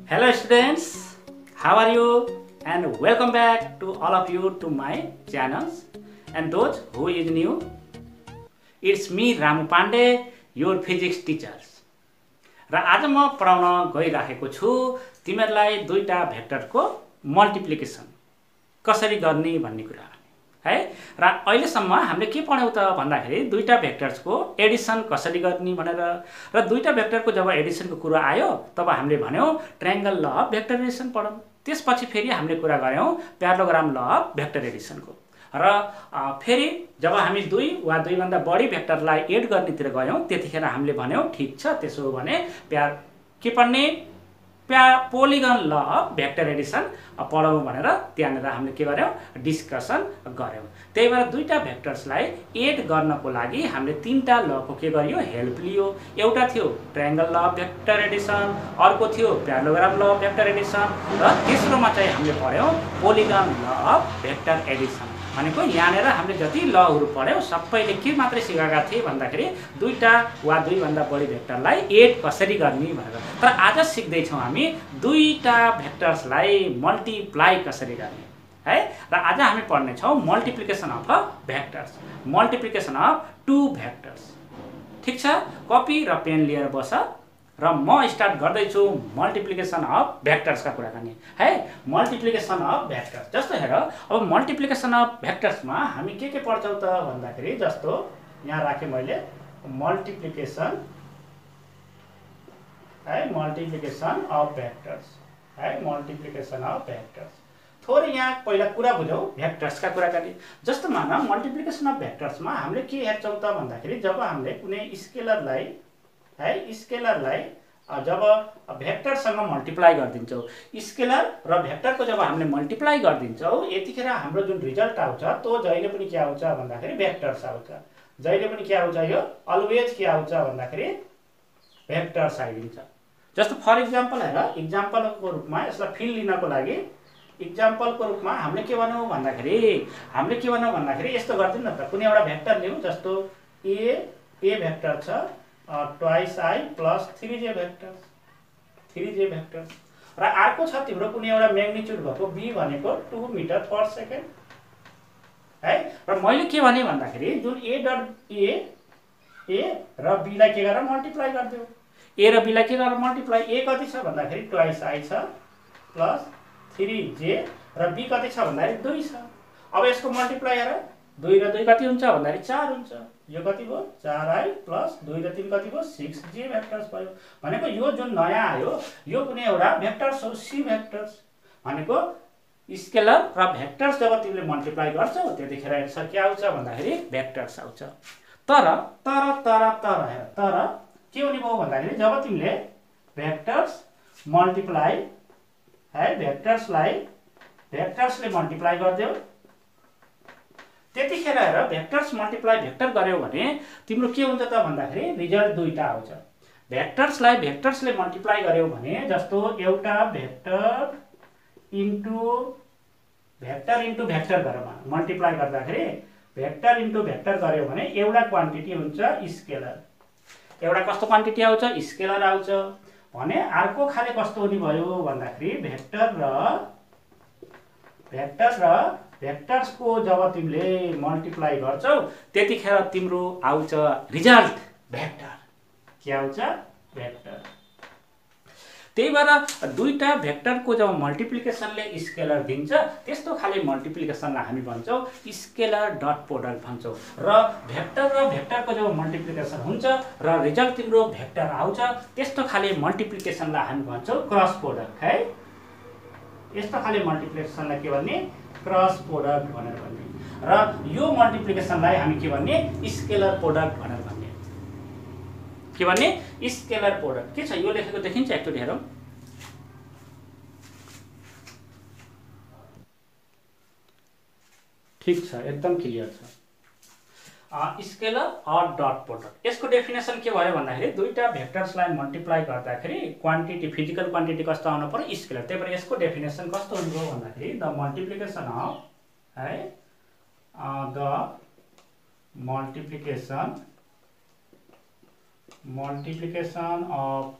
Hello students, how are you? And welcome back to all of you to my channels. And those who is new, it's me Ramu Pandey, your physics teachers. र आज म पढाउन गइराखेको छु तिमीहरुलाई दुईटा भेक्टरको multiplication कसरी गर्ने भन्ने कुरा है। र अहिलेसम्म हामीले के पढ्यौ त भन्दाखेरि दुईटा भेक्टर्सको एडिसन कसरी गर्ने भनेर र दुईटा भेक्टरको जब एडिसनको कुरा आयो तब हामीले भन्यौ triangle law of vector addition पढौं। त्यसपछि फेरि हामीले कुरा गर्यौ प्यारालोग्राम ल अफ भेक्टर एडिसनको। र फेरि जब हामी दुई वा दुई भन्दा बढी भेक्टरलाई एड गर्नेतिर गयौं त्यतिखेर हामीले भन्यौ ठीक छ त्यसो हो भने के पढ्ने polygon law of vector addition पढौं भनेर त्यहाँनेर हामीले के गर्यौ डिस्कसन गर्यौ। त्यही भएर दुईटा भेक्टर्सलाई एड गर्नको लागि हामीले तीनटा लको के गरियो हेल्प लियो। एउटा थियो triangle law of vector Edison, अर्को थियो प्यारालोग्राम ल अफ भेक्टर एडिसन र तेस्रोमा चाहिँ हामीले पढ्यौ polygon law of vector addition. भनेको यहाँनेर हामीले जति लहरु पढ्यौ सबैले के मात्रै सिकाएका थिए भन्दाखेरि दुईटा वा दुई भन्दा बढी भेक्टरलाई एड कसरी गर्ने भनेर। तर आज सिक्दै छौं हामी दुईटा भेक्टर्सलाई मल्टिप्लाई कसरी गर्ने है। र आज हामी पढ्ने छौं multiplication of vectors, multiplication of two vectors. ठीक छ, कपी र पेन लिएर बस र म स्टार्ट गर्दै छु मल्टिप्लिकेसन अफ भेक्टर्स का कुराकानी है। मल्टिप्लिकेसन अफ भेक्टर्स जस्तो हेर, अब मल्टिप्लिकेसन अफ भेक्टर्स मा हामी के पढ्छौं त भन्दाखेरि जस्तो यहाँ राखे मैले मल्टिप्लिकेसन है, मल्टिप्लिकेसन अफ भेक्टर्स है, मल्टिप्लिकेसन अफ भेक्टर्स। थोरै यहाँ पहिला कुरा बुझौं भेक्टर्स का कुराकानी। जस्तो मान मल्टिप्लिकेसन अफ भेक्टर्स मा हामीले के हेर्छौं त भन्दाखेरि जब हामीले कुनै स्केलरलाई है, स्केलरलाई जब भेक्टरसँग मल्टिप्लाई गर्दिन्छौं, स्केलर र भेक्टरको जब हामीले मल्टिप्लाई गर्दिन्छौं यतिखेर हाम्रो जुन रिजल्ट आउँछ त्यो जहिले पनि के आउँछ भन्दाखेरि भेक्टर्स आउँछ। जहिले पनि के आउँछ, यो अलवेज के आउँछ भन्दाखेरि भेक्टर्स आइदिन्छ। जस्तो फर एक्जाम्पल हेर, एक्जाम्पलको रूपमा यसलाई फिल लिनको लागि एक्जाम्पलको रूपमा हामीले के भनौं भन्दाखेरि यस्तो गर्दिन न त, कुनै एउटा भेक्टर लियौं जस्तो ए भेक्टर छ twice I plus 3j vector र अर्को छ तिम्रो कुनै एउटा म्याग्निट्युड भएको b भनेको 2 मिटर पर सेकेन्ड है। र मैले के भने भन्दाखेरि जुन a र b लाई के गरेर मल्टिप्लाई गर्दियौ, a र b लाई के गरेर मल्टिप्लाई, a कति छ भन्दाखेरि ट्वाइस आई छ प्लस 3j र b कति छ भन्दाखेरि 2 छ। अब यसको मल्टिप्लाई हेर, 2 र 2 कति हुन्छ भन्दाखेरि 4 हुन्छ। यो कति भयो 4i प्लस 2 र 3 कति भयो 6j भेक्टर्स भयो। भनेको यो जुन नयाँ आयो यो कुनै एउटा भेक्टर्स हो, सी भेक्टर्स। भनेको स्केलर र भेक्टर्स जब तिमीले मल्टिप्लाई गर्छौ त्यतिखेर आन्सर के आउँछ भन्दाखेरि भेक्टर्स आउँछ। तर के हुने भयो भन्दाखेरि जब तिमीले भेक्टर्स मल्टिप्लाई है, भेक्टर्सले मल्टिप्लाई गर्दियौ त्यतिखेर हेर भेक्टर्स मल्टिप्लाई भेक्टर गर्यौ भने तिम्रो के हुन्छ त भन्दाखेरि रिजल्ट दुईटा आउँछ। भेक्टर्सलाई भेक्टर्सले मल्टिप्लाई गर्यौ भने जस्तो एउटा भेक्टर इन्टु भेक्टर गरौँ, मल्टिप्लाई गर्दाखेरि भेक्टर इन्टु भेक्टर गर्यौ भने एउटा क्वान्टिटी हुन्छ स्केलर। एउटा कस्तो क्वान्टिटी आउँछ, स्केलर आउँछ भने अर्को खाले कस्तो हुने भयो भन्दाखेरि भेक्टर र भेक्टर्स को जब तिमीले मल्टिप्लाई गर्छौ त्यतिखेर तिम्रो आउँछ रिजल्ट भेक्टर। के आउँछ भेक्टर। त्यही भएर दुईटा भेक्टरको जब मल्टिप्लिकेसनले स्केलर दिन्छ त्यस्तो खाले मल्टिप्लिकेसनलाई हामी भन्छौं स्केलर डट प्रोडक्ट भन्छौं। र भेक्टरको जब मल्टिप्लिकेसन हुन्छ र रिजल्ट तिम्रो भेक्टर आउँछ त्यस्तो खाले मल्टिप्लिकेसनलाई हामी भन्छौं क्रस प्रोडक्ट है। यस्तो खाले मल्टिप्लिकेसनलाई के भन्ने, क्रस प्रोडक्ट भनेर भन्ने। र यो मल्टिप्लिकेसनलाई हामी के भन्ने, स्केलर प्रोडक्ट भनेर भन्ने। के भन्ने, स्केलर प्रोडक्ट। के छ यो लेखेको देखिन्छ एकचोटी हेरौं। ठीक छ, एकदम क्लियर छ। स्केलर अर डट प्रोडक्ट, यसको डेफिनेसन के भयो भन्दाखेरि दुईटा भेक्टर्सलाई मल्टिप्लाई गर्दाखेरि क्वान्टिटी, फिजिकल क्वान्टिटी कस्तो आउनु पर्यो, स्केलर। त्यही भएर यसको डेफिनेसन कस्तो हुन्छ भन्दाखेरि द मल्टिप्लिकेसन अफ है, the multiplication of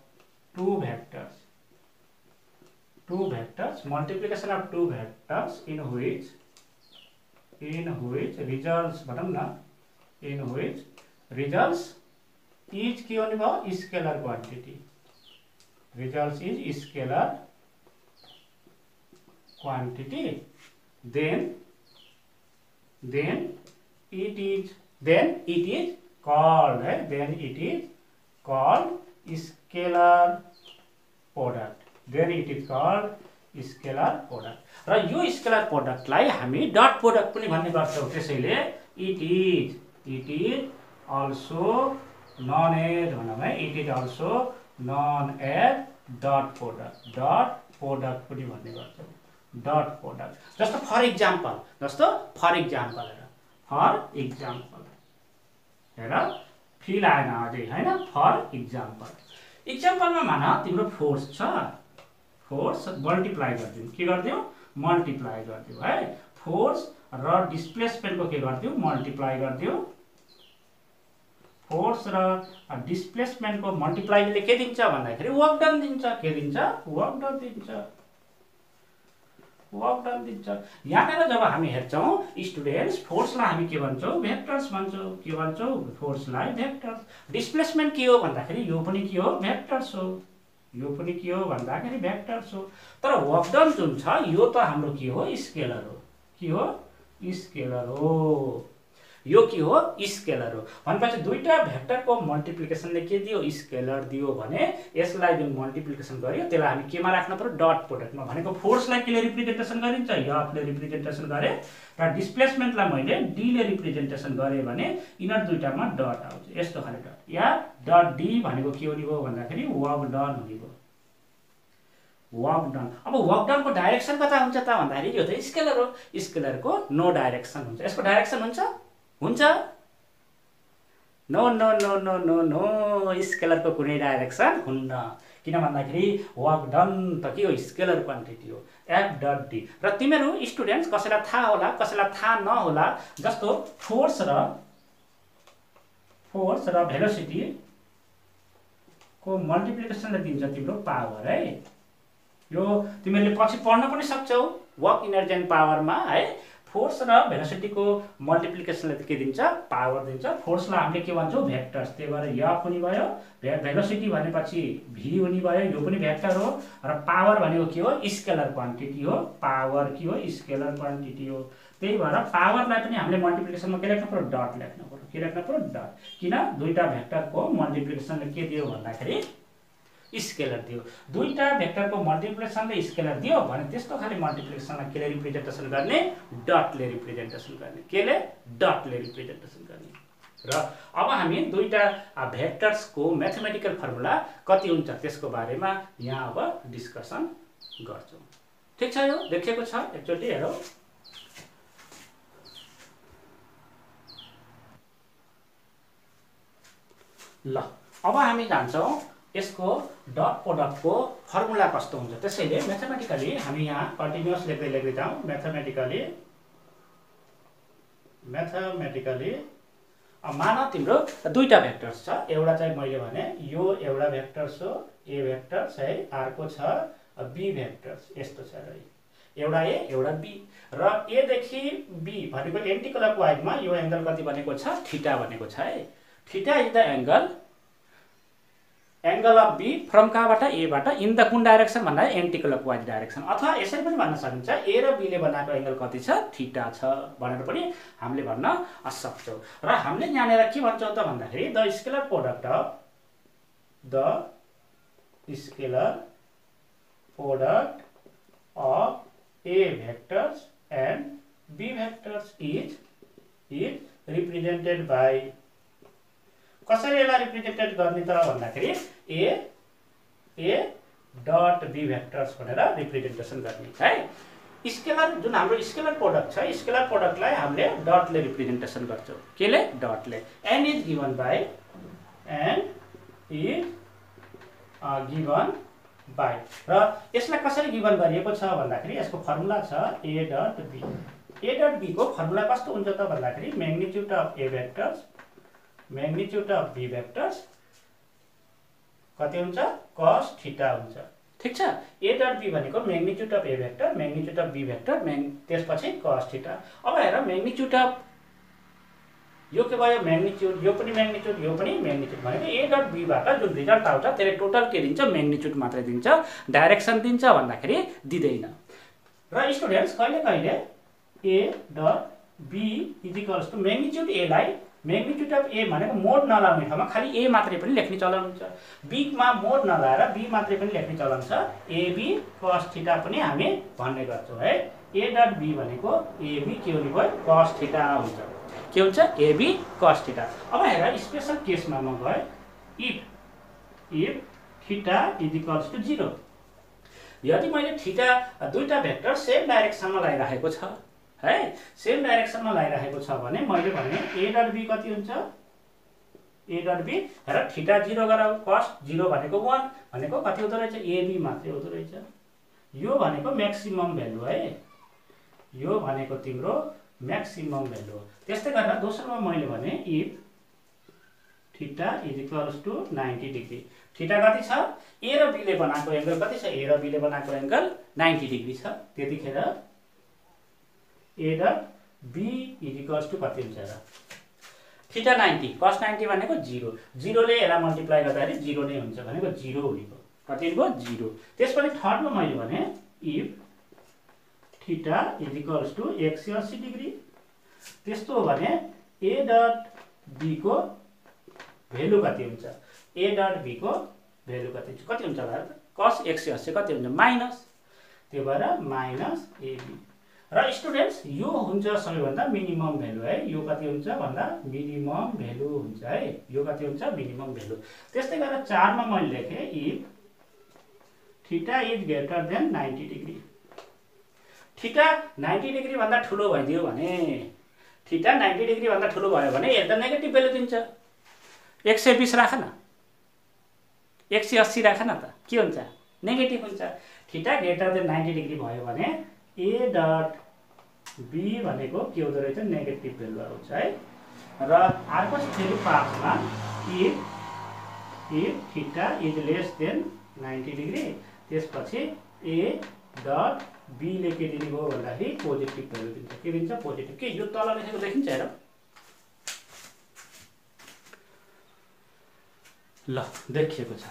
two vectors two vectors, multiplication of two vectors in which results भनौं न in which results is के भन्ने भयो scalar quantity, results is scalar quantity, then it is called scalar product, then it is called scalar product. र यो scalar प्रोडक्टलाई हामी dot product पनि भन्ने गर्छौं, त्यसैले it is also known as भनौं है, it is also known as dot product पनि भन्ने गर्छौं, डट प्रोडक्ट। जस्तो फर इक्जाम्पल हेर फिल आएन अझै हैन, फर इक्जाम्पलमा मान तिम्रो फोर्स छ, फोर्स मल्टिप्लाई गर्दियौ, के गर्दियौ मल्टिप्लाई गर्दियौ है, फोर्स र डिस्प्लेसमेन्ट को के गर्दियौ मल्टिप्लाई गर्दियौ, फोर्स र डिस्प्लेसमेन्ट को मल्टिप्लाईले के दिन्छ भन्दाखेरि वर्क डन दिन्छ, के दिन्छ वर्क डन दिन्छ। यहाँनिर जब हामी हेर्छौं स्टुडेन्ट्स, फोर्सलाई हामी के भन्छौं भेक्टर्स भन्छौं, के भन्छौं फोर्सलाई भेक्टर्स, डिस्प्लेसमेन्ट के हो भन्दाखेरि यो पनि के हो भेक्टर्स हो, यो पनि के हो भन्दाखेरि भेक्टर्स हो। तर वर्क डन जुन छ यो त हाम्रो के हो स्केलर हो, के हो स्केलर हो, यो के हो स्केलर हो भनेपछि दुईटा भेक्टरको मल्टिप्लिकेसनले के दियो स्केलर दियो भने यसलाई जुन मल्टिप्लिकेसन गर्यो त्यसलाई हामी केमा राख्न पर्यो डट प्रोडक्टमा, भनेको फोर्सलाई केले रिप्रेजेन्टेसन गरिन्छ एफले रिप्रेजेन्टेसन गरे र डिस्प्लेसमेन्टलाई मैले डी ले रिप्रेजेन्टेसन गरे भने यिनीहरु दुईटामा डट आउँछ, यस्तो खाले डट या डट डी भनेको के हुने भयो भन्दाखेरि वर्क डन हुने भयो, वर्क डन। अब वर्क डन को डाइरेक्सन कता हुन्छ त भन्दाखेरि यो त स्केलर हो, स्केलरको नो डाइरेक्सन हुन्छ, यसको डाइरेक्सन हुन्छ no no no no no no स्केलरको कुनै डाइरेक्सन हुन्न, किन भन्दाखेरि वर्क डन त के हो स्केलर क्वान्टिटी हो एफ डट डी। र तिमीहरू स्टुडेन्ट्स कसैलाई थाहा होला कसैलाई थाहा नहोला, जस्तो फोर्स र भेलोसिटी को मल्टिप्लिकेसनले दिन्छ तिम्रो पावर है, यो तिमीहरूले पछि पढ्न पनि सक्छौ वर्क इनर्जी एन्ड पावरमा है, फोर्स र भेलोसिटी को मल्टिप्लिकेसनले के दिन्छ पावर दिन्छ। फोर्सलाई हामीले के भन्छौं भेक्टर्स, त्यही भएर एफ हुने भयो, भेलोसिटी भनेपछि भी हुने भयो, यो पनि भेक्टर हो, र पावर भनेको के हो स्केलर क्वान्टिटी हो, पावर के हो स्केलर क्वान्टिटी हो। त्यही भएर पावरलाई पनि हामीले मल्टिप्लिकेसनमा के लेख्नु पर्यो डट लेख्नु पर्यो, के लेख्नु पर्यो डट, किन दुईटा भेक्टरको मल्टिप्लिकेसनले के दियो भन्दाखेरि स्केलर दियो, दुईटा भेक्टरको मल्टिप्लिकेसनले स्केलर दियो भने त्यस्तो खाली मल्टिप्लिकेसनलाई केले रिप्रेजेन्टेसन गर्ने डटले रिप्रेजेन्टेसन गर्ने, केले डटले रिप्रेजेन्टेसन गर्ने। र अब हामी दुईटा भेक्टर्सको म्याथमेटिकल फर्मुला कति हुन्छ त्यसको बारेमा यहाँ अब डिस्कसन गर्छौं, ठीक छ। यो देखेको छ एकचोटी हेरौ, ल अब हामी जान्छौं यसको डट प्रोडक्टको फर्मुला कस्तो हुन्छ, त्यसैले म्याथमेटिकली हामी यहाँ कन्टिन्युअस लेख्दै जाउँ। म्याथमेटिकली मान तिम्रो दुईटा भेक्टर्स छ, एउटा चाहिँ मैले भने यो एउटा भेक्टर्स हो ए भेक्टर्स है, अर्को छ बी भेक्टर्स, यस्तो छ र एउटा ए एउटा बी, र ए देखि बी भनेको एन्टी क्लकवाइजमा यो एंगल कति बनेको छ थीटा बनेको छ है, theta is the angle of B from कहाँबाट एबाट इन द कुन डाइरेक्सन भन्दा एन्टी क्लकवाइज डाइरेक्सन, अथवा यसरी पनि भन्न सकिन्छ ए र बी ले बनाएको एंगल कति छ थीटा छ भनेर पनि हामीले भन्न सक्छौं। र हामीले यहाँनेर के भन्छौं त भन्दाखेरि the scalar product of A vectors and B vectors is represented by, कसरी यसलाई रिप्रेजेन्टेड गर्ने त भन्दाखेरि ए डट बी भेक्टर्स भनेर रिप्रेजेन्टेसन गर्ने है। स्केलर जुन हाम्रो स्केलर प्रोडक्ट छ, स्केलर प्रोडक्टलाई हामीले डटले रिप्रेजेन्टेसन गर्छौं, केले डटले, एन इज गिवन बाइ, र यसलाई कसरी गिवन गरिएको छ भन्दाखेरि यसको फर्मुला छ A dot B. A dot B को फर्मुला कस्तो हुन्छ त भन्दाखेरि magnitude of A vectors magnitude of B vectors कति हुन्छ cos थीटा हुन्छ, ठीक छ। ए डट बी भनेको magnitude of A vector, magnitude of B vector, त्यसपछि cos थीटा। अब हेर म्याग्निट्युड अफ यो के भयो म्याग्निट्युड, यो पनि म्याग्निट्युड, यो पनि म्याग्निट्युड भनेको ए डट बी बाट जुन रिजल्ट आउँछ त्यसले टोटल के दिन्छ म्याग्निट्युड मात्रै दिन्छ, डाइरेक्सन दिन्छ भन्दाखेरि दिँदैन। र स्टुडेन्ट्स कहिले कहिले A dot B is equals to magnitude A लाई म्याग्निट्युड अफ ए भनेको मोड नलाउने ठाउँमा खालि ए मात्रै पनि लेख्ने चलन हुन्छ, बी मा मोड नलाएर बी मात्रै पनि लेख्ने चलन छ, एबी cos थीटा पनि हामी भन्ने गर्छौं है। ए डट बी भनेको एबी के हुने भयो cos थीटा हुन्छ, के हुन्छ एबी cos थीटा। अब हेर स्पेशल केसमा म गए if theta is equals to 0, यदि मैले थीटा दुईटा भेक्टर सेम डाइरेक्सनमा लागिरहेको छ है, सेम डाइरेक्सनमा लागिरहेको छ भने मैले भने ए डट बी कति हुन्छ, ए डट बी हेर थीटा 0 गराऊ, cos 0 भनेको 1 भनेको कति हुँदो रहेछ एबी मात्रै हुँदो रहेछ, यो भनेको म्याक्सिमम भ्यालु है, यो भनेको तिम्रो म्याक्सिमम भ्यालु हो। त्यस्तै गरेर दोस्रोमा मैले भने if theta is equals to 90 degree, theta कति छ ए र बी ले बनाएको एंगल कति छ, ए र बी ले बनाएको एंगल 90 डिग्री छ, त्यतिखेर A dot B is equals to कति हुन्छ र थीटा 90 cos 90 भनेको 0, 0 ले यसलाई मल्टिप्लाई गर्दाखेरि 0 नै हुन्छ भनेको 0 हुनेको कति भयो 0। त्यसपछि थर्डमा मैले भने if theta is equals to 180 degree, त्यस्तो हो भने ए डट बी को भ्यालु कति हुन्छ, ए डट बी को भ्यालु कति हुन्छ होला cos 180 कति हुन्छ माइनस, त्यो भएर माइनस एबी। र स्टुडेन्ट्स यो हुन्छ सबैभन्दा मिनिमम भ्यालु है, यो कति हुन्छ भन्दा मिनिमम भ्यालु हुन्छ है, यो कति हुन्छ मिनिमम भ्यालु। त्यस्तै गरेर 4 मा मैले लेखे if theta is greater than 90 degree, theta 90 degree भन्दा ठुलो भइदियो भने, थीटा 90 डिग्री भन्दा ठुलो भयो भने यसले त नेगेटिभ भ्यालु दिन्छ, 120 राख न, 180 राख न त के हुन्छ नेगेटिभ हुन्छ। थीटा ग्रेटर देन 90 डिग्री भयो भने ए डट बी भनेको के हुँदो रहेछ नेगेटिभ भ्यालु आउँछ है। र अर्को फेरि 5 मा if theta is lace than 90 degree, त्यसपछि ए डट बी ले के दिने भयो भन्दाखेरि पोजिटिभ भ्यालु दिन्छ, के दिन्छ पोजिटिभ, के यो तल लेखेको देखिन्छ हेर ल देखिएको छ।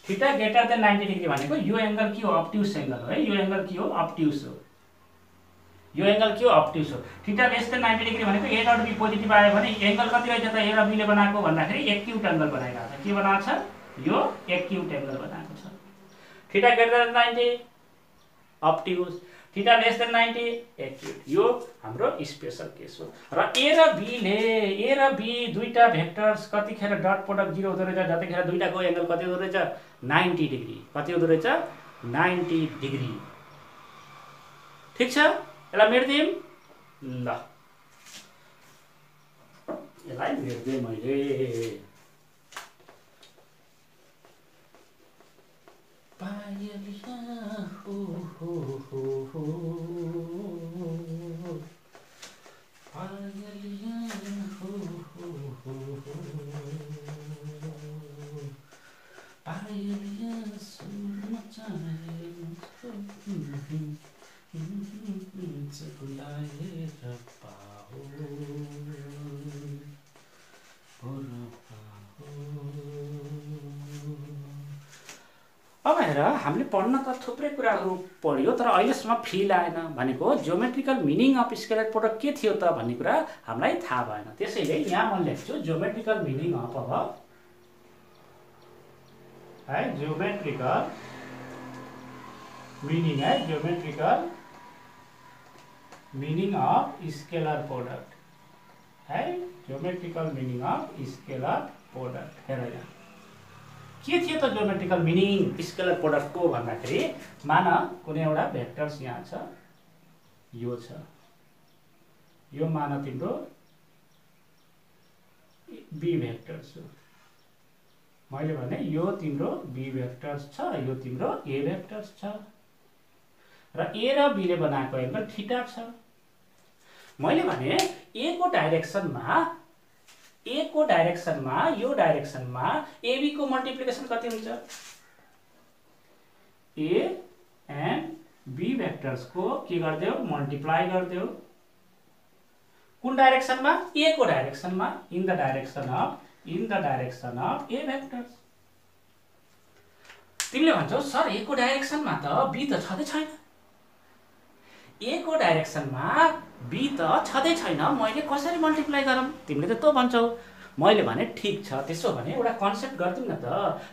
थीटा ग्रेटर देन 90 डिग्री भनेको यो एंगल के हो अब्ट्युस एंगल हो है, यो एंगल के हो अब्ट्युस हो, यो एंगल के हो अब्ट्युस हो। थीटा लेस देन 90 डिग्री भनेको ए डट बी पोजिटिभ आयो भने एंगल कति रहेछ त ए र बी ले बनाएको भन्दाखेरि एक्युट एंगल बनाइरहेको छ, के बनाएको छ यो एक्युट एंगल बनाएको छ। Theta greater than 90 obtuse, theta less than 90 acute, यो हाम्रो स्पेशल केस हो। र ए र बी दुईटा भेक्टर्स कतिखेर डट प्रोडक्ट 0 हुँदो रहेछ जतिखेर दुईटाको एंगल कति हुँदो रहेछ 90 डिग्री, कति हुँदो रहेछ 90 डिग्री, ठीक छ। यसलाई मेट्दिम ल, यसलाई मेट्दै मैले पायलिया हो पायलिया हो पायलिया सुर मचाए बुलाए पाओ अब हेर हामीले पढ्न त थुप्रै कुराहरू पढ्यो तर अहिलेसम्म फिल आएन भनेको geometrical meaning of scalar product के थियो त भन्ने कुरा हामीलाई थाहा भएन। त्यसैले यहाँ म लेख्छु जियोमेट्रिकल मिनिङ अफ है, जियोमेट्रिकल मिनिङ है, geometrical meaning of scalar product है, geometrical meaning of scalar product. हेर यहाँ के थियो त जियोमेट्रिकल मिनिङ स्केलर प्रोडक्ट को भन्दाखेरि मान कुनै एउटा भेक्टर्स यहाँ छ, यो छ, यो मान तिम्रो बी भेक्टर्स हो, मैले भने यो तिम्रो बी भेक्टर्स छ, यो तिम्रो ए भेक्टर्स छ र ए र बी ले बनाएको एंगल थीटा छ। मैले भने ए को डाइरेक्सनमा यो डाइरेक्सनमा एबी को मल्टिप्लिकेसन कति हुन्छ, ए एन्ड बी भेक्टर्सको के गर्दियौ मल्टिप्लाई गर्दियौ कुन डाइरेक्सनमा ए को डाइरेक्सनमा in the direction of A vectors. तिमीले भन्छौ सर ए को डाइरेक्सनमा त बी त छँदै छैन, ए को डाइरेक्सनमा बी त छँदै छैन, मैले कसरी मल्टिप्लाई गरौँ? तिमीले त भन्छौ। मैले भने ठिक छ, त्यसो भने एउटा कन्सेप्ट गर्दिउँ न त।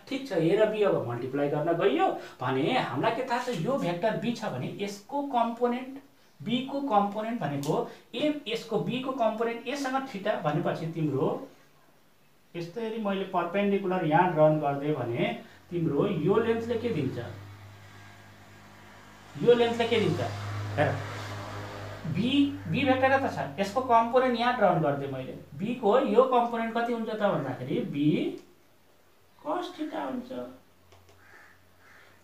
ठिक छ, ए र बी अब मल्टिप्लाई गर्न गइयो भने हामीलाई के थाहा छ, यो भेक्टर बी छ भने यसको कम्पोनेन्ट बी को कम्पोनेन्ट भनेको ए, यसको बी को कम्पोनेन्ट एसँग थीटा भनेपछि तिम्रो यस्तै मैले परपेन्डिकुलर यहाँ ड्रन गर्दै भने तिम्रो यो लेन्थले के दिन्छ, यो लेन्थले के दिन्छ हेर, बी भेक्टर त छ, यसको कम्पोनेन्ट यहाँ ड्रन गर्दै मैले, बी को यो कम्पोनेन्ट कति हुन्छ त भन्दाखेरि बी cos थीटा हुन्छ,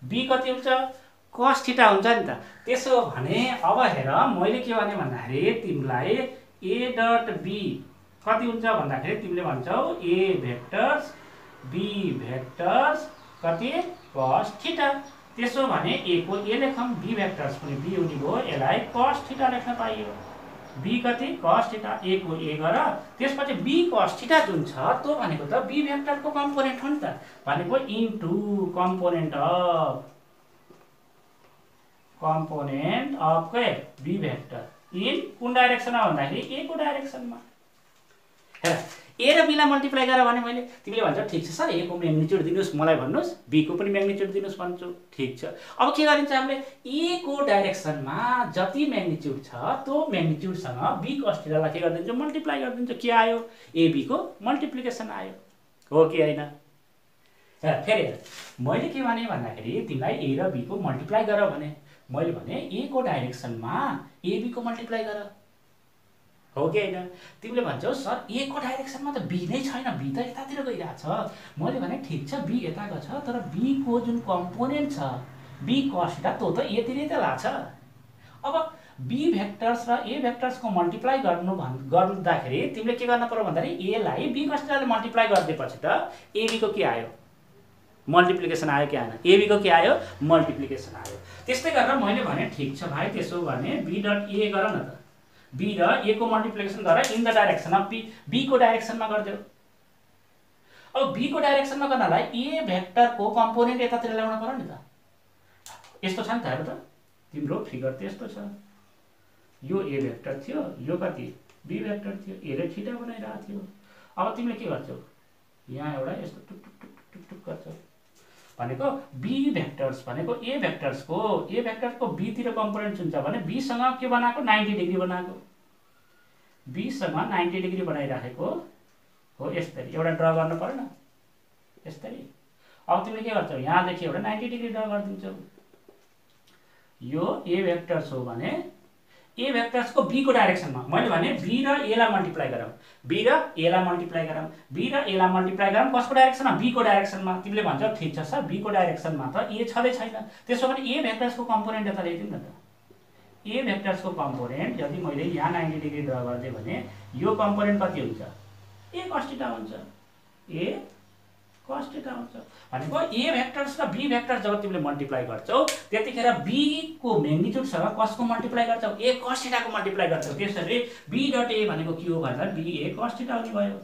बी कति हुन्छ cos थीटा हुन्छ नि त। त्यसो भने अब हेर मैले के भने भन्दाखेरि तिमीलाई ए डट बी कति हुन्छ भन्दाखेरि तिमीले भन्छौ ए भेक्टर्स बी भेक्टर्स कति cos थीटा। त्यसो भने ए को ए लेखौँ, बी भेक्टर्स पनि बी हुने भयो, यसलाई cos थीटा लेख्न पाइयो। बी कति cos थीटा, ए को ए गर, त्यसपछि बी cos थीटा जुन छ त्यो भनेको त बी भेक्टरको कम्पोनेन्ट हो नि त, भनेको इन्टु कम्पोनेन्ट अफ के बी भेक्टर इन कुन डाइरेक्सनमा भन्दाखेरि ए को डाइरेक्सनमा। हेर ए र बीलाई मल्टिप्लाई गर भने मैले, तिमीले भन्छौ ठिक छ सर ए को म्याग्निट्युड दिनुस् मलाई भन्नुस्, बी को पनि म्याग्निट्युड दिनुस् भन्छु, ठिक छ। अब के गरिन्छ हामीले, ए को डाइरेक्सनमा जति म्याग्निट्युड छ त्यो म्याग्निट्युडसँग बी cos थीटालाई के गरिदिन्छु मल्टिप्लाई गरिदिन्छु, के आयो ए बी को मल्टिप्लिकेसन आयो, हो कि हैन? हेर फेरि हेर मैले के भने भन्दाखेरि तिमीलाई ए र बी को मल्टिप्लाई गर भने मैले भने ए को डाइरेक्सनमा ए बी को मल्टिप्लाई गर, हो कि हैन? तिमीले भन्छौ सर ए को डाइरेक्सनमा त बी नै छैन, बी त यतातिर गइरहेछ। मैले भने ठिक छ बी यता गछ, तर बी को जुन कम्पोनेन्ट छ बी cos थीटा त्यो त एतिरै त लाग्छ। अब बी भेक्टर्स र ए भेक्टर्सको मल्टिप्लाई गर्दाखेरि तिमीले के गर्न पर्यो भन्दाखेरि ए लाई बी cos थीटाले मल्टिप्लाई गरिदिएपछि त ए बी को के आयो मल्टिप्लिकेसन आयो कि आएन, ए बी को के आयो मल्टिप्लिकेसन आयो। त्यस्तै गरेर मैले भने ठिक छ भाइ, त्यसो भने बी डट ए गर न त, बी र ए को मल्टिप्लिकेसन गरेर in the direction of B को डाइरेक्सनमा गरिदेऊ। अब बी को डाइरेक्सनमा गर्नलाई ए भेक्टरको कम्पोनेन्ट यतातिर ल्याउन पर्यो नि त, यस्तो छ नि त। हेर त तिम्रो फिगर त यस्तो छ, यो ए भेक्टर थियो, यो कति बी भेक्टर थियो, ए ले थीटा बनाइरहेको थियो। अब तिमीले के गर्छौ, यहाँ एउटा यस्तो टुक टुक टुक टुक टुक गर्छौ भनेको बी भेक्टर्स भनेको ए भेक्टरको बी तिर कम्पोनेन्ट हुन्छ भने बी सँग के बनाएको 90 डिग्री बनाएको, बी सँग 90 डिग्री बनाइराखेको हो। यसरी एउटा ड्रा गर्न पर्यो न, यसरी। अब तिमीले के गर्छौ, यहाँदेखि एउटा 90 डिग्री ड्रा गरिदिन्छौ। यो ए भेक्टर्स हो भने ए भेक्टर्सको बी को डाइरेक्सनमा मैले भने बी र ए लाई मल्टिप्लाई गरौँ, बी र ए लाई मल्टिप्लाई गरौँ, बी र ए लाई मल्टिप्लाई गरौँ कसको डाइरेक्सनमा बी को डाइरेक्सनमा। तिमीले भन्छौ ठिक छ सर बी को डाइरेक्सनमा त ए छँदै छैन, त्यसो भने ए भेक्टर्सको कम्पोनेन्ट यता ल्याइदिउँ न त। ए भेक्टर्सको कम्पोनेन्ट यदि मैले यहाँ 90 डिग्री ड्रा गरिदिएँ भने यो कम्पोनेन्ट कति हुन्छ ए cos थीटा हुन्छ, ए cos थीटा हुन्छ। भनेको ए भेक्टर्स र बी भेक्टर्स जब तिमीले मल्टिप्लाई गर्छौ त्यतिखेर बी को म्याग्निट्युडसँग कसको मल्टिप्लाई गर्छौ ए cos थीटा को मल्टिप्लाई गर्छौ। त्यसैले बी डट ए भनेको के हो भन्दा बी ए cos थीटा हुने भयो।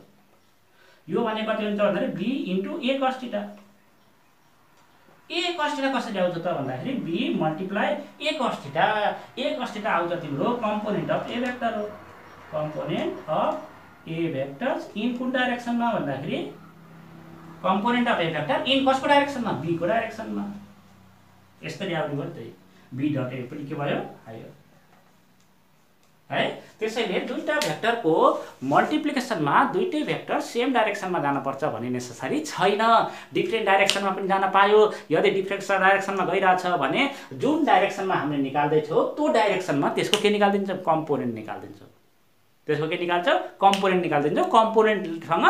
यो भने कति हुन्छ भन्दाखेरि B into A cos theta. A cos theta कसरी आउँछ त भन्दाखेरि B multiply A cos theta. A cos theta आउँछ तिम्रो कम्पोनेन्ट अफ ए भेक्टर हो, component of A vectors in कुन डाइरेक्सनमा भन्दाखेरि component of A vector in कसको डाइरेक्सनमा बी को डाइरेक्सनमा। यसरी आउने भयो त्यही बी डट ए पनि के भयो आयो है। त्यसैले दुईटा भेक्टरको मल्टिप्लिकेसनमा दुईटै भेक्टर सेम डाइरेक्सनमा जानुपर्छ भन्ने नेसेसरी छैन, डिफ्रेन्ट डाइरेक्सनमा पनि जान पायो। यदि डिफ्रेन्ट डाइरेक्सनमा गइरहेछ भने जुन डाइरेक्सनमा हामीले निकाल्दैछौँ त्यो डाइरेक्सनमा त्यसको के निकाल्दिन्छौँ कम्पोनेन्ट निकाल्दिन्छौँ, त्यसको के निकाल्छौँ कम्पोनेन्ट निकाल्दिन्छौँ। कम्पोनेन्टसँग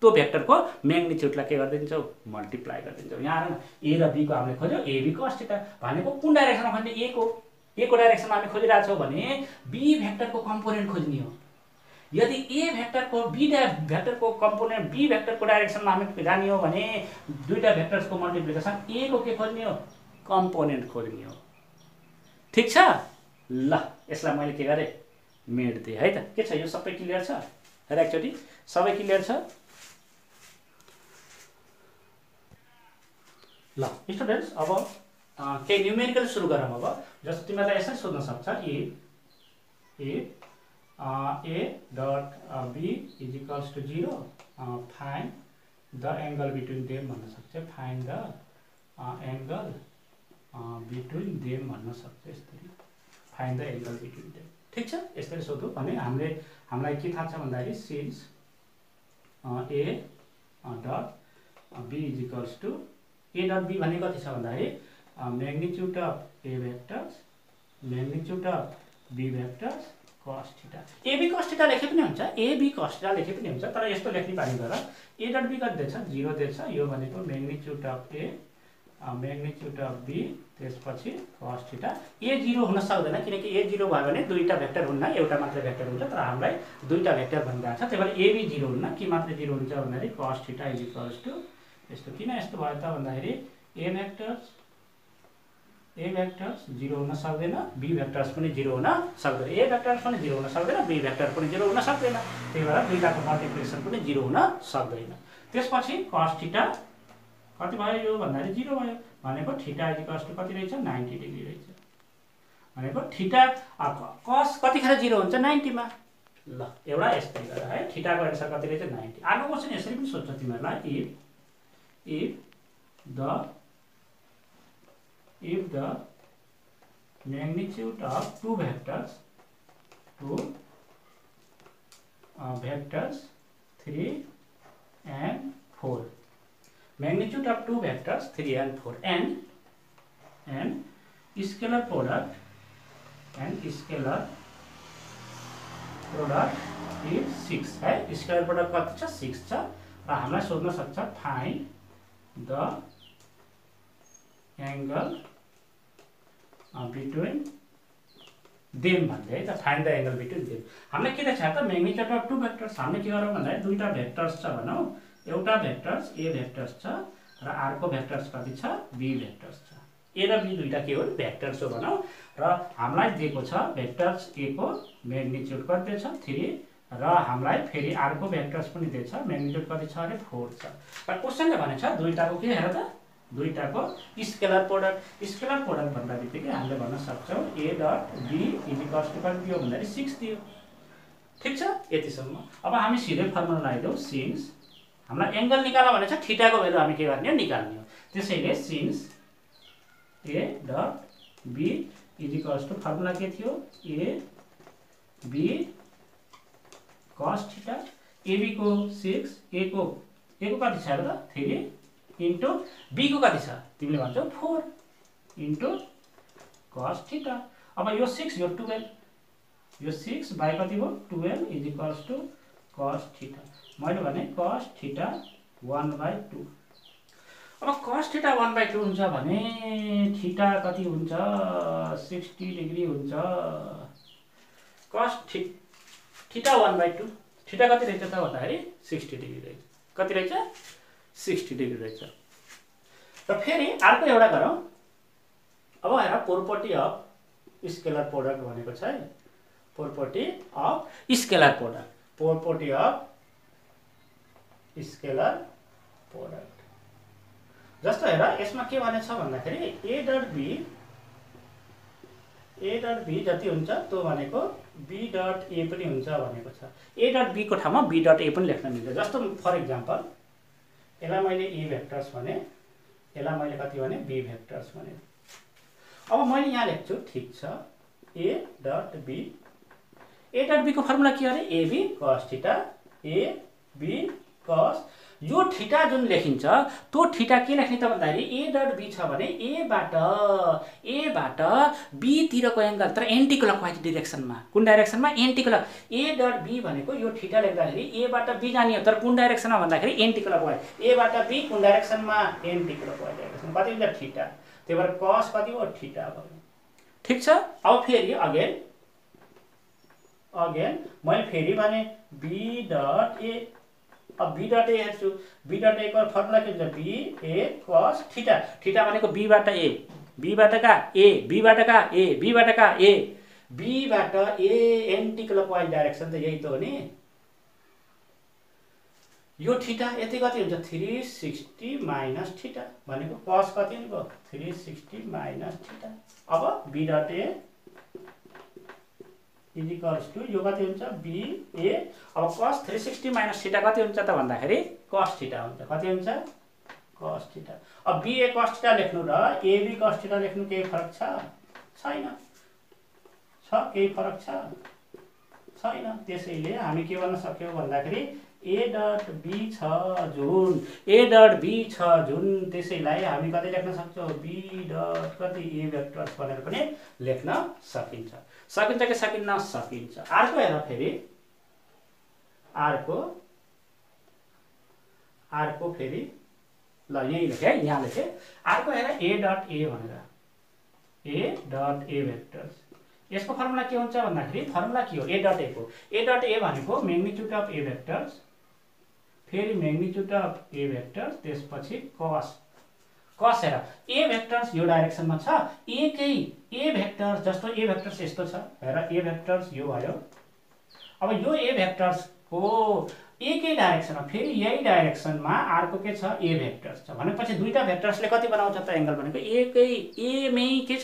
त्यो भेक्टरको म्याग्निट्युडलाई के गरिदिन्छौँ मल्टिप्लाई गरिदिन्छौँ। यहाँ हेर न ए र बी को हामीले खोज्यौँ ए बी cos थीटा भनेको कुन डाइरेक्सनमा खोज्ने ए को डाइरेक्सनमा हामी खोजिरहेछौँ भने बी भेक्टरको कम्पोनेन्ट खोज्ने हो। यदि ए भेक्टरको बी भेक्टरको कम्पोनेन्ट बी भेक्टरको डाइरेक्सनमा हामी जाने हो भने दुईटा भेक्टर्सको मल्टिप्लिकेसन ए को के खोज्ने हो कम्पोनेन्ट खोज्ने हो। ठिक छ ल, यसलाई मैले के गरेँ मेट दिएँ है त। के छ यो सबै क्लियर छ? हेर एकचोटि सबै क्लियर छ? ल स्टुडेन्ट्स, अब केही न्युमेरिकल सुरु गरौँ। अब जस्तो तिमीलाई यसरी सोध्न सक्छ, if a dot b is equals to 0, find the angle between them भन्न सक्छ। find the angle between them भन्न सक्छ यसरी। find the angle between them। ठिक छ, यसरी सोध्यो भने हामीलाई के थाहा छ भन्दाखेरि since a dot b is equals to a dot b भन्ने कति छ भन्दाखेरि magnitude of a vectors magnitude of b vectors cos theta। ab cos theta लेखे पनि हुन्छ, ab cos theta लेखे पनि हुन्छ, तर यस्तो लेख्ने बानी गर। a dot b कति दिएछ 0 दिएछ, यो भनेको magnitude of a magnitude of b त्यसपछि cos theta। a 0 हुन सक्दैन किनकि a 0 भयो भने दुईटा भेक्टर हुन्न, एउटा मात्र भेक्टर हुन्छ, तर हामीलाई दुईटा भेक्टर भनिरहेको छ। त्यसैले ab 0 हुन्न, के मात्र 0 हुन्छ भन्दाखेरि cos theta is equals to यस्तो। किन यस्तो भयो त भन्दाखेरि a vectors 0 हुन सक्दैन, b vectors पनि 0 हुन सक्दैन, a vectors पनि 0 हुन सक्दैन, b vector पनि 0 हुन सक्दैन, त्यही भएर दुईटाको मल्टिप्लिकेसन पनि 0 हुन सक्दैन। त्यसपछि cos थीटा कति भयो यो भन्दाखेरि 0 भयो, भनेको थीटा इज इक्वल्स टु कति रहेछ 90 डिग्री रहेछ। भनेको थीटा cos कतिखेर 0 हुन्छ 90 मा। ल एउटा यस्तै गर है, थीटाको एन्सर कति रहेछ 90। अर्को क्वेशन यसरी पनि सोध्छ तिमीहरुलाई, if the magnitude of two vectors 3 and 4, magnitude of two vectors 3 and 4 and scalar product is 6 है। स्केलर प्रोडक्ट कति छ 6 छ र हामीलाई सोध्न सक्छ find the angle between them भन्दै है त। Find the angle between them हामीले के देखाएको त म्याग्निट्युड अफ टु भेक्टर्स। हामीले के गरौँ भन्दा दुईटा भेक्टर्स छ भनौं, एउटा भेक्टर्स ए भेक्टर्स छ र अर्को भेक्टर्स कति छ बी भेक्टर्स छ। ए र बी दुईटा के हो भेक्टर्स हो भनौं र हामीलाई दिएको छ भेक्टर्स ए को म्याग्निट्युड कति छ 3 र हामीलाई फेरि अर्को भेक्टर्स पनि दिएछ म्याग्निट्युड कति छ अरे 4 छ। र क्वेशनले भनेछ दुईटाको के हेर त दुईटाको स्केलर प्रोडक्ट भन्दा बित्तिकै हामीले भन्न सक्छौं a dot b is equals to कति दियो भन्दाखेरि 6 दियो। ठीक छ यतिसम्म। अब हामी सिधै फर्मुला लगाइदेऊ, सिन्स हामीलाई एंगल निकाल्न भनेछ थीटाको भ्यालु हामी के गर्ने हो निकाल्ने हो। त्यसैले since a dot b is equals to formula के थियो a b cos theta. ab को 6 a को कति छ र 3 इन्टु b को कति छ तिमीले भन्छौ 4 इन्टु cos थीटा। अब यो 6 यो 12 यो 6 बाइ कति भयो 12 is equals to cos theta. मैले भने cos थीटा 1/2। अब cos थीटा 1/2 हुन्छ भने थीटा कति हुन्छ 60 डिग्री हुन्छ। cos थीटा 1/2 थीटा कति रहेछ त भन्दाखेरि 60 डिग्री रहेछ। कति रहेछ 60 डिग्री रहेछ। र फेरि अर्को एउटा गरौँ। अब हेर प्रोपर्टी अफ स्केलर प्रोडक्ट भनेको छ है, प्रोपर्टी अफ स्केलर प्रोडक्ट। जस्तो हेर यसमा के भनेछ भन्दाखेरि a डट b जति हुन्छ त्यो भनेको b डट a पनि हुन्छ भनेको छ। a डट b को ठाउँमा b डट a पनि लेख्न मिल्छ। जस्तो फर एक्जाम्पल यसलाई मैले ए भेक्टर्स भने, यसलाई मैले कति भने बी भेक्टर्स भने। अब मैले यहाँ लेख्छु ठीक छ a डट b को फर्मुला के अरे ab cos theta ab cos। यो थीटा जुन लेखिन्छ त्यो थीटा के लेख्ने त भन्दाखेरि a डट b छ भने a बाट b तिरको एंगल तर एन्टी क्लकवाइज डाइरेक्सनमा। कुन डाइरेक्सनमा anti clock. a dot b भनेको यो थीटा लेख्दाखेरि a बाट b जाने हो तर कुन डाइरेक्सनमा भन्दाखेरि एन्टी क्लकवाइज। a बाट b कुन डाइरेक्सनमा एन्टी क्लकवाइज डाइरेक्सन कति हुन्छ थीटा। त्यही भएर cos कति हो थीटा भयो। ठीक छ। अब फेरि अगेन मैले फेरि भने b डट a। अब b डट a हेर्छु, b डट a को फर्मुला के हुन्छ b a cos theta. Theta भनेको b बाट a, बीबाट का ए, बीबाट का ए, बीबाट का ए, बीबाट ए एन्टी क्लकवाइज डाइरेक्सन त यही त हो नि। यो थीटा यति कति हुन्छ 360 माइनस थीटा भनेको cos कति भयो 360 माइनस थीटा। अब b dot a is equals to यो कति हुन्छ b a। अब cos 360 माइनस थीटा कति हुन्छ त भन्दाखेरि cos थीटा हुन्छ। कति हुन्छ cos थीटा। अब b a cos थीटा लेख्नु र a b cos थीटा लेख्नु केही फरक छ छैन? छ केही फरक छैन। त्यसैले हामी के भन्न सक्यौ भन्दाखेरि a डट b छ जुन a डट b छ जुन त्यसैलाई हामी कति लेख्न सक्छौं b डट कति a भेक्टर्स भनेर पनि लेख्न सकिन्छ। सकिन्छ कि सकिन्न? सकिन्छ। अर्को हेर फेरि अर्को फेरि ल यही लेखे यहाँ लेखे। अर्को हेर a डट a भनेर a डट a भेक्टर्स। यसको फर्मुला के हुन्छ भन्दाखेरि फर्मुला के हो a डट a को a डट a भनेको म्याग्निट्युड अफ a भेक्टर्स फेरि म्याग्निट्युड अफ a भेक्टर्स त्यसपछि cos हेर a भेक्टर्स यो डाइरेक्सनमा छ a भेक्टर्स जस्तो a भेक्टर्स यस्तो छ हेर a भेक्टर्स यो भयो। अब यो a भेक्टर्स को एकै डाइरेक्सनमा फेरि यही डाइरेक्सनमा अर्को के छ a भेक्टर्स छ भनेपछि दुईटा भेक्टर्सले कति बनाउँछ त एंगल भनेको एकै a मै के छ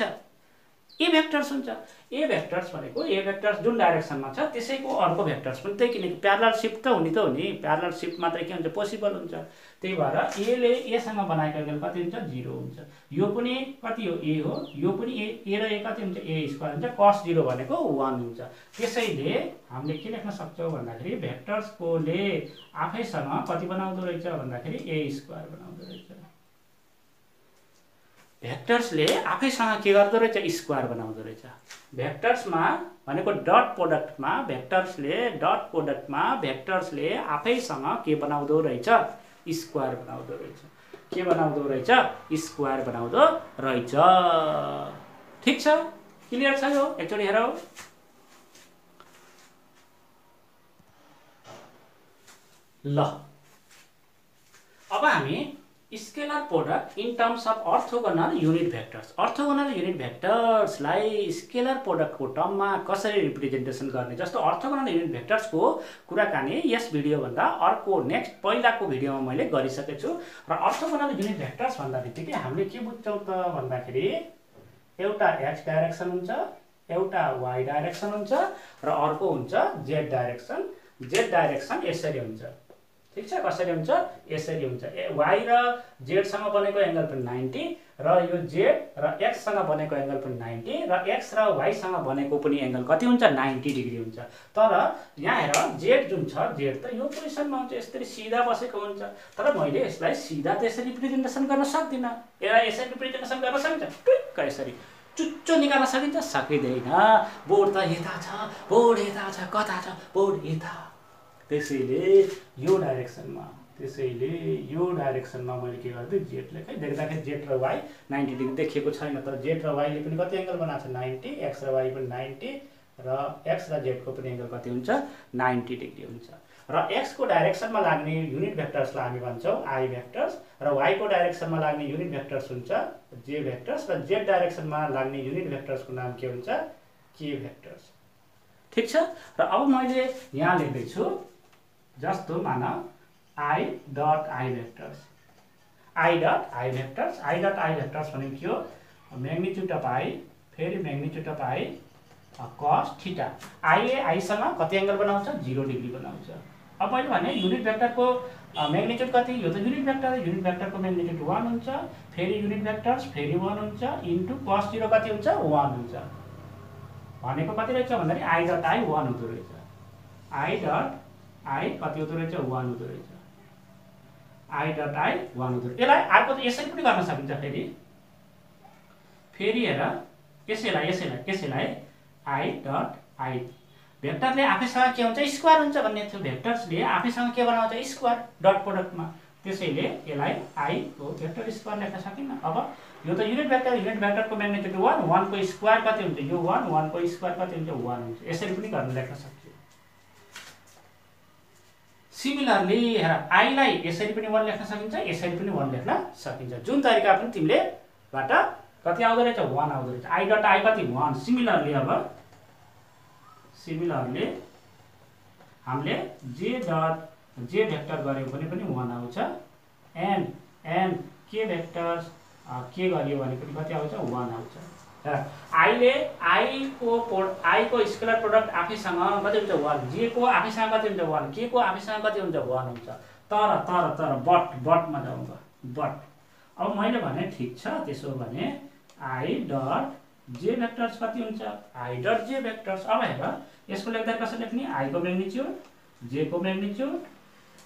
a भेक्टर्स हुन्छ। a भेक्टर्स भनेको a भेक्टर्स जुन डाइरेक्सनमा छ त्यसैको अर्को भेक्टर्स पनि त्यही किनकि प्यारलल शिफ्ट त हुने त हो नि। प्यारलल शिफ्ट मात्रै के हुन्छ पोसिबल हुन्छ। त्यही भएर a ले a सँग बनाएको एंगल कति हुन्छ 0 हुन्छ। यो पनि कति हो a हो यो पनि a र a कति हुन्छ a स्क्वायर हुन्छ। cos 0 भनेको 1 हुन्छ। त्यसैले हामीले के लेख्न सक्छौं भन्दाखेरि भेक्टर्स कोले आफैसँग कति बनाउँदो रहेछ भन्दाखेरि a स्क्वायर बनाउँदो रहेछ। भेक्टर्सले आफैसँग के गर्दो रहेछ स्क्वायर बनाउँदो रहेछ। भेक्टर्समा भनेको डट प्रोडक्टमा भेक्टर्सले आफैसँग के बनाउँदो रहेछ स्क्वायर बनाउँदो रहेछ। के बनाउँदो रहेछ स्क्वायर बनाउँदो रहेछ। ठीक छ क्लियर छ यो एकचोटी हेरौ। ल अब हामी scalar product in terms of orthogonal unit vectors. Orthogonal unit भेक्टर्सलाई स्केलर प्रोडक्टको टर्ममा कसरी रिप्रेजेन्टेसन गर्ने जस्तो ऑर्थोगोनल यूनिट भेक्टर्सको कुराकानी यस भिडियो भन्दा अर्को नेक्स्ट पहिलाको भिडियोमा मैले गरिसकेको छु। र ऑर्थोगोनल यूनिट भेक्टर्स भन्दाबित्तिकै हामीले के बुझ्छौं त भन्दाखेरि एउटा x डाइरेक्सन हुन्छ एउटा y डाइरेक्सन हुन्छ र अर्को हुन्छ z डाइरेक्सन। z डाइरेक्सन यसरी हुन्छ ठीक छ कसरी हुन्छ यसरी हुन्छ y र z सँग बनेको एंगल पनि 90 र यो z र x सँग बनेको एंगल पनि 90 र x र y सँग बनेको पनि एंगल कति हुन्छ 90 डिग्री हुन्छ। तर यहाँ हेर z जुन छ z त यो पोजिसनमा हुन्छ यसरी सिधा बसेको हुन्छ। तर मैले यसलाई सिधा त्यसरी रिप्रेजेन्टेसन गर्न सक्दिन। यसरी रिप्रेजेन्टेसन गर्न सकिन्छ टुक्क यसरी चुच्चो निकाल्न सकिन्छ सकिदैन। बोर्ड त यता छ बोर्ड यता छ कता छ बोर्ड यता। त्यसैले यो डाइरेक्सनमा मैले के गर्दै z लेखे देख्दाखेरि z र y 90 डिग्री देखिएको छैन। तर z र y ले पनि कति एंगल बनाएको छ 90 x र y पनि 90 र x र z को पनि एंगल कति हुन्छ 90 डिग्री हुन्छ। र x को डाइरेक्सनमा लाग्ने युनिट भेक्टर्सलाई हामी भन्छौं i भेक्टर्स र y को डाइरेक्सनमा लाग्ने युनिट भेक्टर्स हुन्छ j भेक्टर्स र z डाइरेक्सनमा लाग्ने युनिट भेक्टर्सको नाम के हुन्छ k भेक्टर्स। ठीक छ। र अब मैले यहाँ लेख्दै छु जस्तो मानौ i डट i भेक्टर्स भनेको के हो म्याग्निट्युड अफ i फेरि magnitude of i cos theta. i सँग कति एंगल बनाउँछ 0 डिग्री बनाउँछ। अब मैले भने युनिट भेक्टरको म्याग्निट्युड कति यो त युनिट भेक्टरको म्याग्निट्युड 1 हुन्छ फेरि युनिट भेक्टर्स फेरि 1 हुन्छ इन्टु cos 0 कति हुन्छ 1 हुन्छ भनेको कति रहेछ भन्दाखेरि i डट i 1 हुँदो रहेछ। i डट i कति हुँदो रहेछ 1 हुँदो रहेछ। i डट i 1 हुँदो रहेछ। यसलाई अर्को त यसरी पनि गर्न सकिन्छ फेरि हेर यसैलाई i डट i भेक्टरले आफैसँग के हुन्छ स्क्वायर हुन्छ भन्ने थियो। भेक्टर्सले आफैसँग के बनाउँछ स्क्वायर डट प्रोडक्टमा। त्यसैले यसलाई i को भेक्टर स्क्वायर लेख्न सकिन्न। अब यो त युनिट भेक्टरको म्याग्निट्युड 1 को स्क्वायर कति हुन्छ यो 1 को स्क्वायर कति हुन्छ 1 हुन्छ। यसरी पनि गर्न लेख्न सक्छ। सिमिलरली हेर i लाई यसरी पनि 1 लेख्न सकिन्छ यसरी पनि 1 लेख्न सकिन्छ। जुन तरिका पनि तिमीले बाट कति आउँदो रहेछ 1 आउँदो रहेछ I डट I कति 1 सिमिलरली हामीले j डट j भेक्टर गर्यो भने पनि 1 आउँछ एन्ड k भेक्टर्स के गरियो भने पनि कति आउँछ 1 आउँछ र I को स्केलर प्रोडक्ट आफैसँग कति हुन्छ 1 j को आफैसँग कति हुन्छ 1 k को आफैसँग कति हुन्छ 1 हुन्छ तर बटमा जाउँ बट अब मैले भने ठीक छ त्यसो भने I डट j भेक्टर्स कति हुन्छ I डट j भेक्टर्स अब हेर यसको लेख्दा कसरी लेख्ने I को म्याग्निट्युड j को म्याग्निट्युड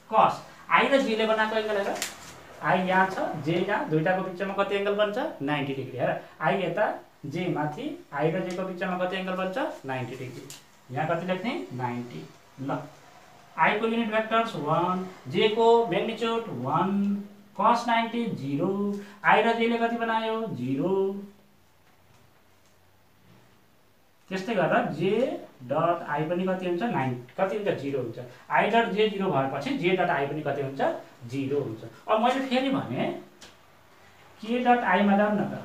cos I र j ले बनाएको एंगल हेर I यहाँ छ j यहाँ दुईटाको बिचमा कति एंगल बन्छ 90 डिग्री हेर I यता j माथि I र j को बिचमा कति एंगल बन्छ 90 डिग्री यहाँ कति लेख्ने 90 ल I को युनिट भेक्टर्स 1 j को म्याग्निट्युड 1 cos 90 0 I र j ले कति बनायो 0 त्यस्तै गरेर j डट I पनि कति हुन्छ 9 कति हुन्छ 0 हुन्छ I डट j 0 भएपछि j डट I पनि कति हुन्छ 0 हुन्छ अब मैले फेरि भने k डट I मा जाऊ न त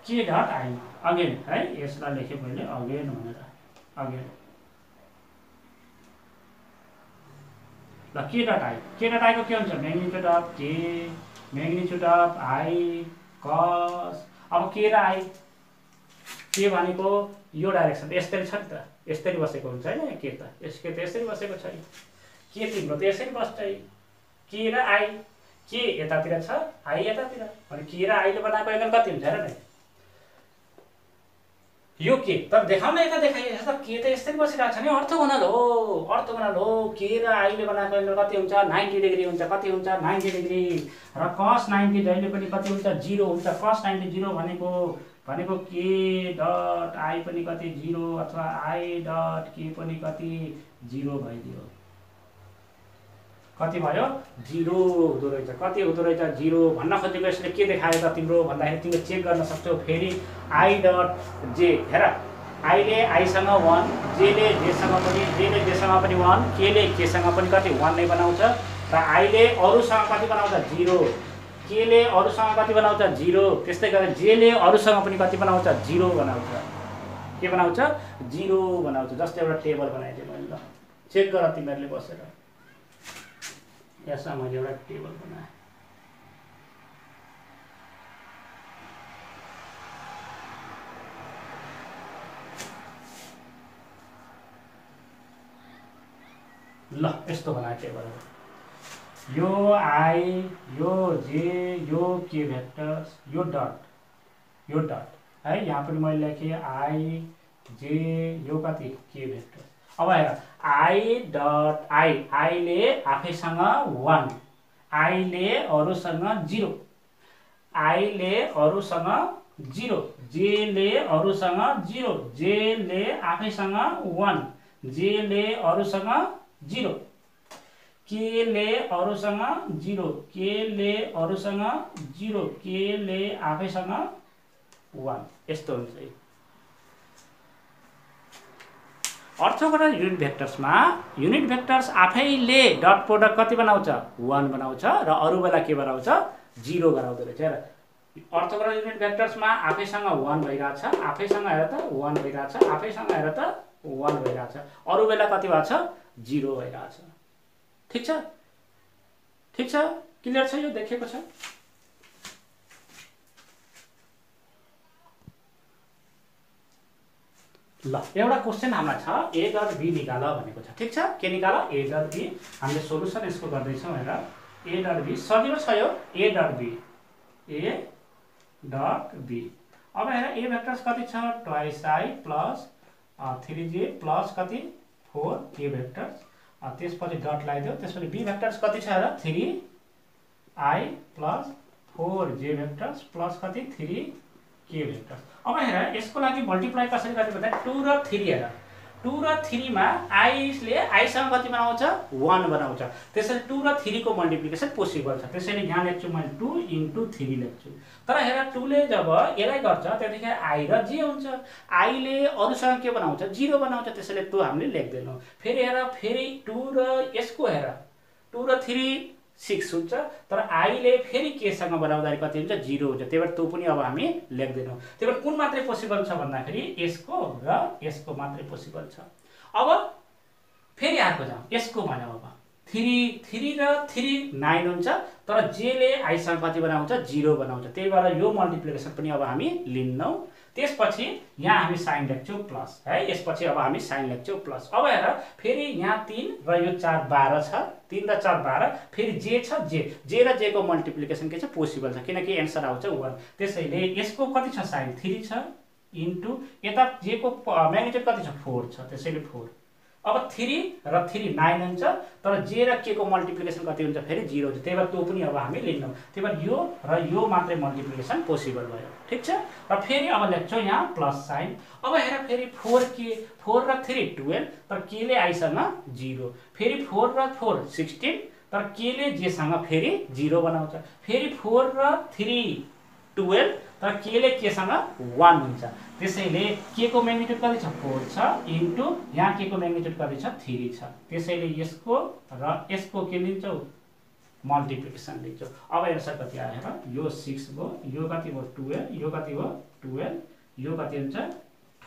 k डट I अगेन है यसलाई लेखे मैले अगेन भनेर अगेन ल k डट I को के हुन्छ magnitude of k magnitude of I cos अब k र I के भनेको यो डाइरेक्सन यसरी छ नि त यसरी बसेको हुन्छ हैन के त यसरी बसेको छ के तिम्रो त यसरी बस्छ के र I के यतातिर छ I यतातिर अनि के र I ले बनाएको एंगल कति हुन्छ हेर न यो के तर देखाउन यता देखाइए जस्तो के त यसरी बसिरहेको छ नि अर्थोगोनल हो के र I ले बनाएको एंगल कति हुन्छ 90 डिग्री हुन्छ कति हुन्छ 90 डिग्री र cos 90 जहिले पनि कति हुन्छ 0 हुन्छ cos 90 0 भनेको k डट I पनि कति 0 अथवा I डट k पनि कति 0 भइदियो कति भयो 0 हुँदो रहेछ कति हुँदो रहेछ 0 भन्न खोजेको यसले के देखायो त तिम्रो भन्दाखेरि तिमीले चेक गर्न सक्छौ फेरि I डट j हेर I ले I सँग 1 j ले j सँग पनि 1 k ले k सँग पनि कति 1 नै बनाउँछ र I ले अरुसँग कति बनाउँछ 0 k ले अरुसँग कति बनाउँछ 0 त्यस्तै गरेर j ले अरुसँग पनि कति बनाउँछ 0 बनाउँछ के बनाउँछ 0 बनाउँछ जस्तै एउटा टेबल बनाइदिए मैले ल चेक गर तिमीहरुले बसेर यसमा मैले एउटा टेबल बनाए ल यस्तो बनाए टेबल यो I यो j यो k भेक्टर्स यो डट है यहाँ पनि मैले लेखे I j यो कति k भेक्टर्स अब हेर I डट I ले आफैसँग 1 I ले अरुसँग 0 I ले अरुसँग 0 j ले अरुसँग 0 j ले आफैसँग 1 j ले अरुसँग 0 k ले अरुसँग 0 k ले अरुसँग 0 k ले आफैसँग 1 यस्तो हुन्छ अर्थोगोनल युनिट भेक्टर्स आफैले डट प्रोडक्ट कति बनाउँछ 1 बनाउँछ र अरु बेला के बनाउँछ 0 गराउँदो रहेछ र अर्थोगोनल युनिट भेक्टर्समा आफैसँग 1 भइराछ आफैसँग हेर त 1 भइराछ आफैसँग हेर त 1 भइराछ अरु बेला कति भछ 0 भइराछ ठीक छ क्लियर छ यो देखेको छ ल एउटा क्वेशन हामीलाई छ a डट b निकाल भनेको छ ठीक छ के निकाल a डट b हामीले सोलुसन यसको गर्दै छौं हेर a डट b सजिलो छ यो a डट b अब हेर a भेक्टर्स कति छ twice I plus 3j plus कति 4k भेक्टर्स त्यसपछि डट लगाइदियो त्यसपछि b भेक्टर्स कति छ हेर 3I plus 4j vectors plus कति 3k भेक्टर्स अब हेर यसको लागि मल्टिप्लाई कसरी गर्ने भन्दा 2 र 3 हेर 2 र 3 मा I ले I सँग कति बनाउँछ 1 बनाउँछ त्यसैले 2 र 3 को मल्टिप्लिकेसन पोसिबल छ त्यसैले यहाँ लेख्छु मैले 2 * 3 लेख्छु तर हेर 2 ले जब यसलाई गर्छ त्यतिखेर I र j हुन्छ I ले अरुसँग के बनाउँछ 0 बनाउँछ त्यसैले 2 हामीले लेख्दैनौ फेरि हेर फेरि 2 र यसको हेर 2 र 3 6 हुन्छ तर I ले फेरि k सँग बनाउँदाखेरि कति हुन्छ 0 हुन्छ त्यही भएर त्यो पनि अब हामी लेख्दैनौं त्यही भएर कुन मात्रै पोसिबल छ भन्दाखेरि यसको र यसको मात्रै पोसिबल छ अब फेरि अर्को जाउँ यसको भन्यौ अब 3 र 3 9 हुन्छ तर j ले I सँग कति बनाउँछ 0 बनाउँछ त्यही भएर यो मल्टिप्लिकेसन पनि अब हामी लिन्नौ त्यसपछि यहाँ हामी साइन लेख्छौं प्लस है यसपछि अब हामी साइन लेख्छौं प्लस अब हेर फेरि यहाँ 3 र यो 4 12 छ 3 र 4 12 फेरि j छ j र j को मल्टिप्लिकेसन के छ पोसिबल छ किनकि एन्सर आउँछ 1 त्यसैले यसको कति छ साइन 3 छ इन्टु यता j को म्याग्निट्युड कति छ 4 छ त्यसैले 4 अब 3 र 3 9 हुन्छ तर j र k को मल्टिप्लिकेसन कति हुन्छ फेरि 0 हुन्छ त्यही भएर त्यो पनि अब हामी लिन्नौ त्यही भएर यो र यो मात्रै मल्टिप्लिकेसन पोसिबल भयो ठीक छ र फेरि अब लेख्छौं यहाँ प्लस साइन अब हेर फेरि 4 र 3 12 तर k ले I सँग 0 फेरि 4 र 4 16 तर k ले j सँग फेरि 0 बनाउँछ फेरि 4 र 3 12 तर k ले k सँग 1 हुन्छ त्यसैले k को म्याग्निट्युड कति छ 4 छ इन्टु यहाँ k को म्याग्निट्युड कति छ 3 छ त्यसैले यसको र यसको के लिन्छौ मल्टिप्लिकेसन लिन्छौ अब एन्सर कति आयो हेर यो 6 भयो यो कति भयो 12 यो कति भयो 12 यो कति हुन्छ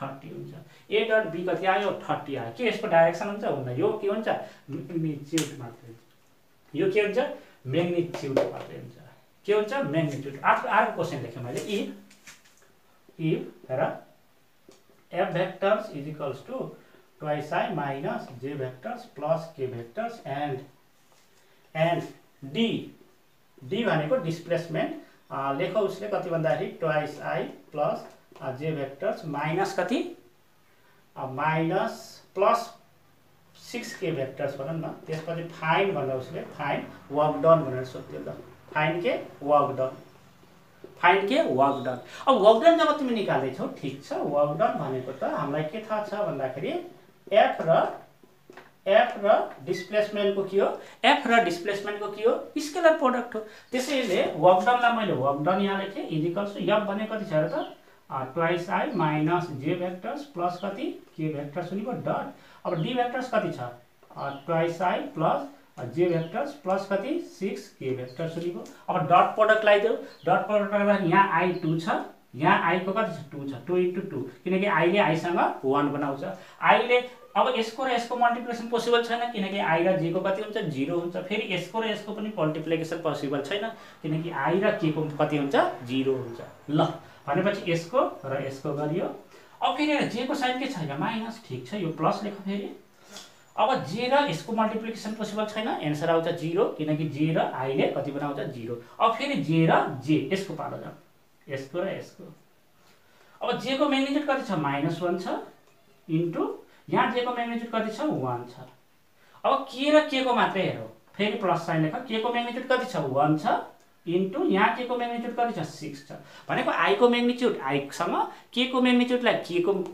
30 हुन्छ a डट b कति आयो 30 आयो के यसको डाइरेक्सन हुन्छ हुन्न यो के हुन्छ म्याग्निट्युड मात्रै यो के हुन्छ म्याग्निट्युड मात्रै हुन्छ के हुन्छ म्याग्निट्युड अर्को क्वेशन लेखेँ मैले if हेर f vectors is equals to twice I minus j vectors plus k vectors and d भनेको डिस्प्लेसमेन्ट लेख उसले कति भन्दाखेरि twice I plus j vectors minus कति माइनस प्लस 6k vectors भनौं न त्यसपछि फाइन्ड भन्दा उसले फाइन्ड वर्क डन भनेर सोध्यो ल फाइन्ड के वर्क डन अब वर्क डन जब तिमी निकाल्दै छौ ठीक छ वर्क डन भनेको त हामीलाई के थाहा छ भन्दाखेरि f र डिस्प्लेसमेन्टको के हो f र डिस्प्लेसमेन्टको के हो स्केलर प्रोडक्ट हो त्यसैले वर्क डनलाई मैले वर्क डन यहाँ लेखे इज इक्वल्स टु f भने कति छ र त twice I minus j vectors plus कति k भेक्टर्स हुने भयो डट अब d भेक्टर्स कति छ twice I plus j vectors plus कति 6k भेक्टर्स हुने भयो अब डट प्रोडक्ट लगाइदेऊ डट प्रोडक्ट गर्दा यहाँ I 2 छ यहाँ I को कति छ 2 छ 2 * 2 किनकि I ले I सँग 1 बनाउँछ I ले अब यसको र यसको मल्टिप्लिकेसन पोसिबल छैन किनकि I र j को कति हुन्छ 0 हुन्छ फेरि यसको र यसको पनि मल्टिप्लिकेसन पोसिबल छैन किनकि I र k को कति हुन्छ 0 हुन्छ ल भनेपछि यसको र यसको गरियो अब फेरि j को साइन के छैन माइनस ठीक छ यो प्लस लेख फेरि अब j र यसको मल्टिप्लिकेसन पोसिबल छैन एन्सर आउँछ 0 किनकि j र I ले कति बनाउँछ 0 अब फेरि j र j यसको पालो जाऊ यसको र यसको अब j को म्याग्निट्युड कति छ -1 छ इन्टु यहाँ j को म्याग्निट्युड कति छ 1 छ अब k र k को मात्रै हेरौ फेरि प्लस साइन लेख k को म्याग्निट्युड कति छ 1 छ इन्टु यहाँ k को म्याग्निट्युड कति छ 6 छ भनेको I को म्याग्निट्युड I सँग k को म्याग्निट्युडलाई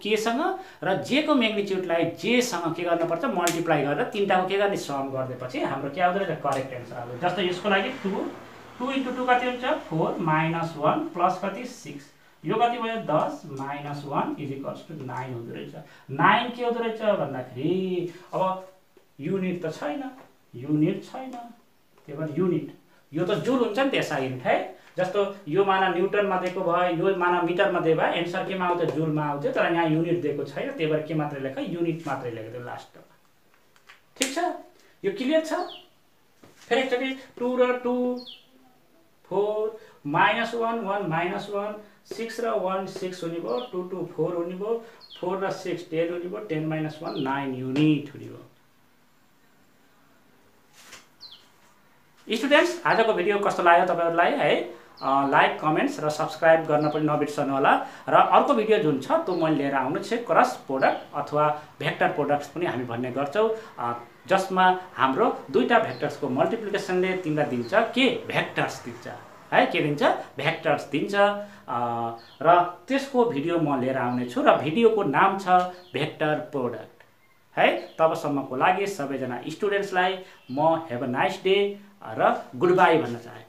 k सँग र j को म्याग्निट्युडलाई j सँग के गर्न पर्छ मल्टिप्लाई गरेर तीनटाको के गर्ने सम गर्दैपछि हाम्रो के आउँछ करेक्ट एन्सर आउँछ जस्तो यसको लागि 2 * 2 कति हुन्छ 4 - 1 प्लस कति 6 यो कति भयो 10 - 1 = 9 हुँदो रहेछ 9 के हुँदो रहेछ भन्दाखेरि अब युनिट त छैन त्यही भएर युनिट यो त जुल हुन्छ नि त्यसै युनिट है जस्तो यो माना न्युटनमा दिएको भए यो माना मिटरमा दिए भए एन्सर केमा आउँछ जुलमा आउँछ तर यहाँ युनिट दिएको छैन त्यही भएर के मात्र लेख युनिट मात्र लेख्दै लास्टमा ठीक छ यो क्लियर छ फेरि एकचोटी 2 र 2 4 -1 1 -1 6 र 1 6 हुने भयो 2 2 4 हुने भयो 4 र 6 10 हुने भयो 10 - 1 9 युनिट हुने भयो स्टुडेन्ट्स आजको भिडियो कस्तो लाग्यो तपाईहरुलाई है लाइक कमेन्ट्स र सब्स्क्राइब गर्न पनि नबिर्सनु होला र अर्को भिडियो जुन छ त्यो मैले लिएर आउनु छ क्रस प्रोडक्ट अथवा भेक्टर प्रोडक्ट्स पनि हामी भन्ने गर्छौं जसमा हाम्रो दुईटा भेक्टर्सको मल्टिप्लिकेसनले तिमीलाई दिन्छ के भेक्टर्स दिन्छ है के दिन्छ भेक्टर्स दिन्छ र त्यसको भिडियो म लिएर आउने छु र भिडियोको नाम छ भेक्टर प्रोडक्ट है तबसम्मको लागि सबैजना स्टुडेन्ट्सलाई म हेभ अ नाइस डे र गुड बाई भन्न चाहे